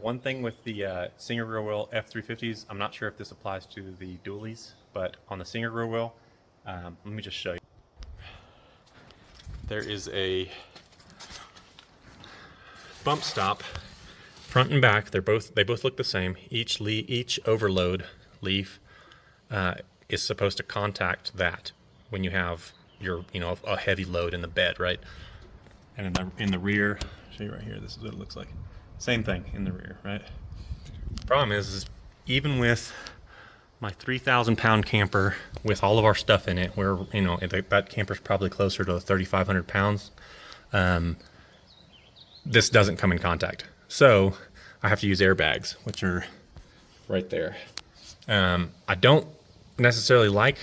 One thing with the Singer rear wheel F350s, I'm not sure if this applies to the dualies, but on the Singer rear wheel, let me just show you. There is a bump stop, front and back. They both look the same. Each overload leaf is supposed to contact that when you have your a heavy load in the bed, right? And in the rear, I'll show you right here. This is what it looks like. Same thing in the rear, right? Problem is even with my 3,000 pound camper with all of our stuff in it, where that camper's probably closer to 3,500 pounds, this doesn't come in contact. So I have to use airbags, which are right there. I don't necessarily like,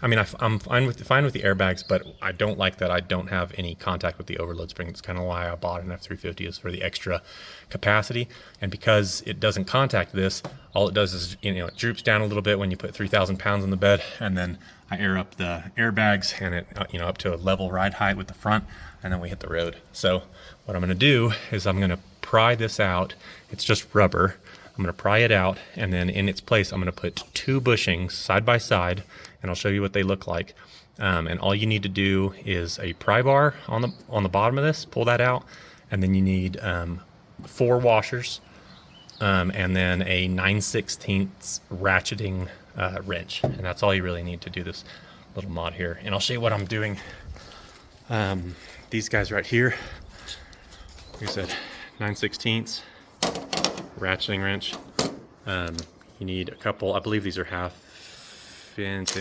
I'm fine with the airbags, but I don't like that I don't have any contact with the overload spring. It's kind of why I bought an F350, is for the extra capacity. And because it doesn't contact this, all it does is, it droops down a little bit when you put 3,000 pounds on the bed, and then I air up the airbags and it, up to a level ride height with the front, and then we hit the road. So what I'm gonna do is I'm gonna pry this out. It's just rubber. I'm gonna pry it out, and then in its place, I'm gonna put 2 bushings side by side, and I'll show you what they look like. And all you need to do is a pry bar on the bottom of this, pull that out, and then you need 4 washers, and then a 9/16 ratcheting wrench, and that's all you really need to do this little mod here. And I'll show you what I'm doing. These guys right here, like I said, 9/16 ratcheting wrench. You need a couple. I believe these are 1/2 inch,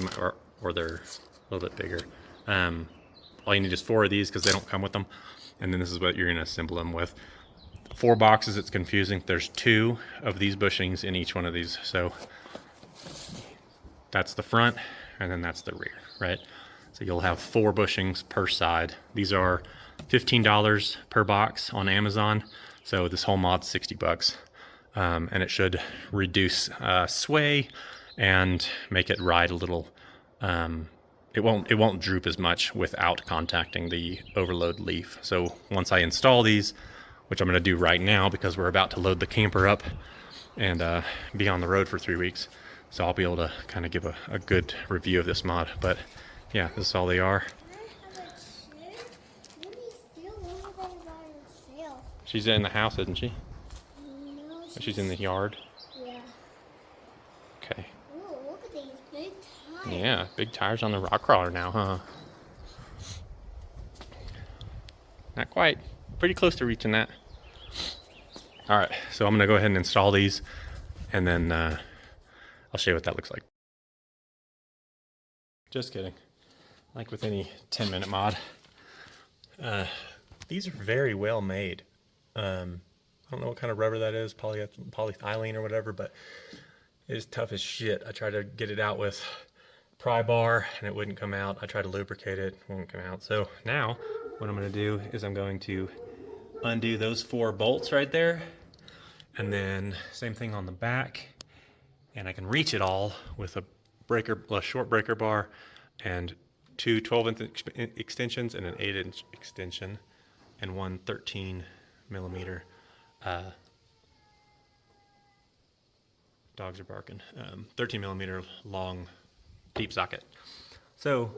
or they're a little bit bigger. All you need is 4 of these because they don't come with them, and then this is what you're going to assemble them with. 4 boxes. It's confusing. There's 2 of these bushings in each one of these, so that's the front, and then that's the rear, right? So you'll have 4 bushings per side. These are $15 per box on Amazon, so this whole mod's $60. And it should reduce sway and make it ride a little. It won't droop as much without contacting the overload leaf. So once I install these, which I'm going to do right now because we're about to load the camper up and be on the road for 3 weeks, so I'll be able to kind of give a good review of this mod. But yeah, this is all they are. She's in the house, isn't she? No, she's in the yard. Yeah. Okay. Ooh, look at these big tires. Yeah, big tires on the rock crawler now, huh? Not quite. Pretty close to reaching that. All right, so I'm gonna go ahead and install these, and then I'll show you what that looks like. Just kidding. Like with any 10-minute mod. These are very well made. I don't know what kind of rubber that is, polyethylene or whatever, but it is tough as shit. I tried to get it out with pry bar and it wouldn't come out. I tried to lubricate it, it won't come out. So now what I'm going to do is I'm going to undo those 4 bolts right there, and then same thing on the back, and I can reach it all with a short breaker bar and 2 12-inch extensions and an 8-inch extension and 1 13mm dogs are barking, 13mm long deep socket. So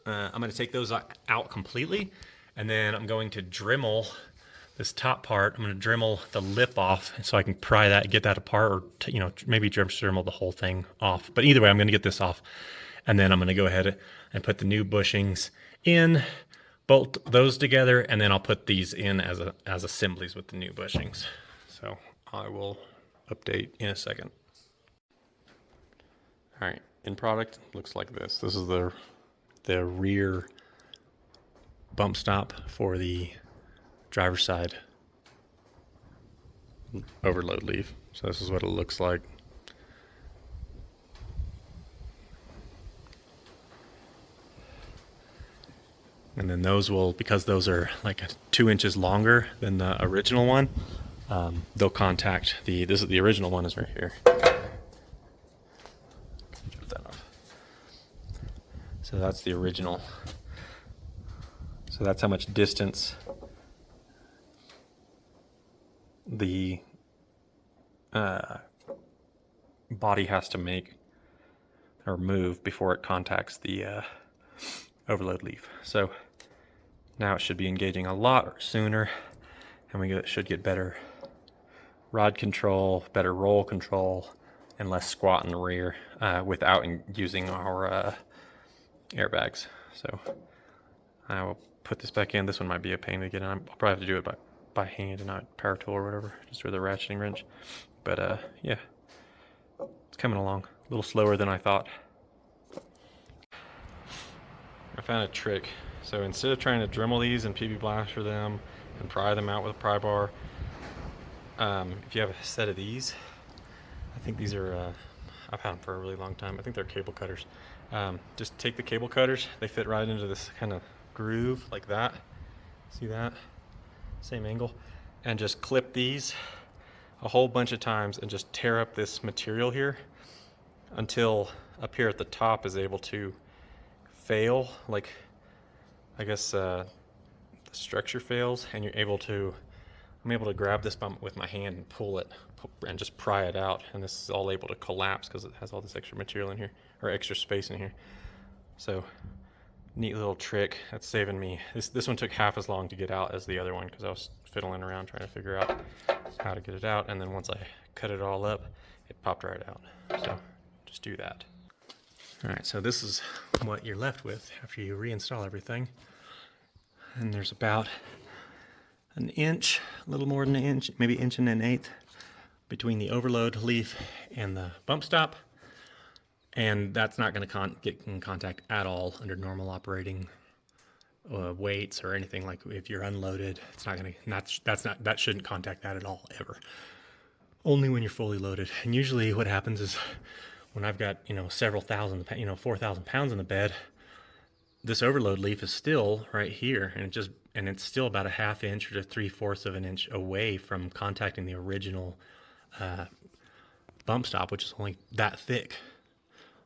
I'm going to take those out completely, and then I'm going to Dremel this top part. I'm going to Dremel the lip off so I can pry that, get that apart, or maybe Dremel the whole thing off. But either way, I'm going to get this off, and then I'm going to go ahead and put the new bushings in, bolt those together, and then I'll put these in as assemblies with the new bushings. So I will update in a second. All right, in product, looks like this. This is the rear bump stop for the driver's side overload leaf. So this is what it looks like. And then those will, because those are like 2 inches longer than the original one, they'll contact the original one is right here. So that's the original. So that's how much distance the body has to make or move before it contacts the overload leaf. So now it should be engaging a lot sooner, and we should get better rod control, better roll control, and less squat in the rear without using our airbags. So I will put this back in. This one might be a pain to get in. I'll probably have to do it by hand and not power tool or whatever, just with a ratcheting wrench. But yeah, it's coming along a little slower than I thought. I found a trick. So instead of trying to Dremel these and PB blaster them and pry them out with a pry bar, if you have a set of these, I think these are, I've had them for a really long time. I think they're cable cutters. Just take the cable cutters. They fit right into this kind of groove like that. See that? Same angle. And just clip these a whole bunch of times and just tear up this material here until up here at the top is able to fail, like I guess the structure fails, and I'm able to grab this with my hand and pull it and just pry it out, and this is all able to collapse because it has all this extra material in here, or extra space in here. So neat little trick that's saving me. This one took half as long to get out as the other one because I was fiddling around trying to figure out how to get it out, and then once I cut it all up, it popped right out. So just do that. All right, so this is what you're left with after you reinstall everything. And there's about an inch, a little more than an inch, maybe inch and an eighth between the overload leaf and the bump stop. And that's not going to get in contact at all under normal operating weights or anything. Like if you're unloaded, it's not going to, that shouldn't contact that at all, ever. Only when you're fully loaded. And usually what happens is when I've got, several thousand, 4,000 pounds in the bed, this overload leaf is still right here, and it's still about a half inch or to 3/4 of an inch away from contacting the original bump stop, which is only that thick.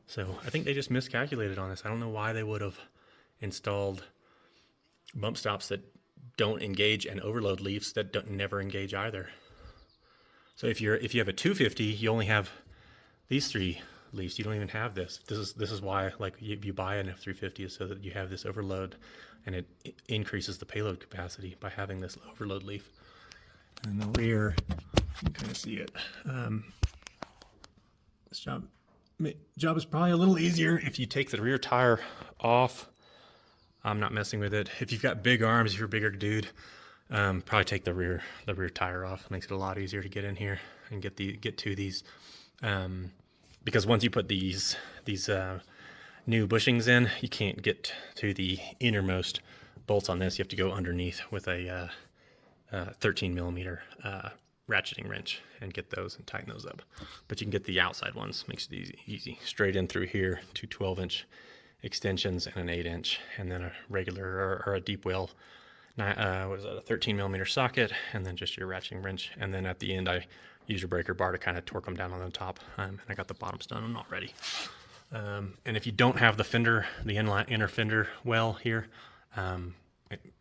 So I think they just miscalculated on this. I don't know why they would have installed bump stops that don't engage and overload leaves that never engage either. So if you have a 250, you only have these three leaves. You don't even have this. This is why, like, you buy an F350 is so that you have this overload, and it increases the payload capacity by having this overload leaf. And the rear, you can kind of see it. This job is probably a little easier if you take the rear tire off. I'm not messing with it. If you've got big arms, if you're a bigger dude, probably take the rear tire off. It makes it a lot easier to get in here and get to these. Because once you put these new bushings in, you can't get to the innermost bolts on this. You have to go underneath with a 13 millimeter ratcheting wrench and get those and tighten those up. But you can get the outside ones. Makes it easy. Straight in through here, 2 12-inch extensions and an 8-inch, and then a regular or a deep well. A 13 millimeter socket, and then just your ratcheting wrench. And then at the end, I use a breaker bar to kind of torque them down on the top. And I got the bottoms done already. And if you don't have the fender, the inner fender well here,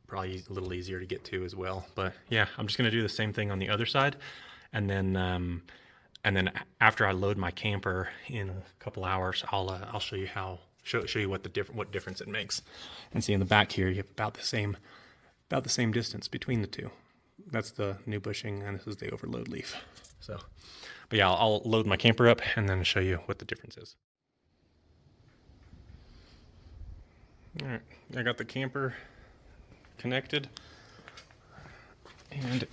probably a little easier to get to as well. But yeah, I'm just gonna do the same thing on the other side, and then after I load my camper in a couple hours, I'll show you show you what difference it makes. And see in the back here, you have about the same distance between the two. That's the new bushing, and this is the overload leaf. So, but yeah, I'll load my camper up and then show you what the difference is. All right, I got the camper connected, and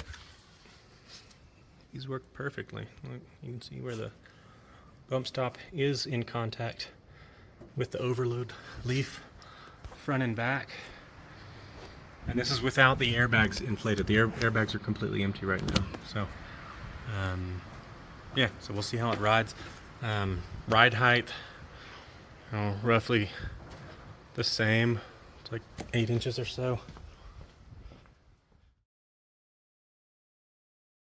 these work perfectly. Look, you can see where the bump stop is in contact with the overload leaf, front and back. And this is without the airbags inflated. The airbags are completely empty right now. So, yeah, so we'll see how it rides. Ride height, roughly the same. It's like 8 inches or so.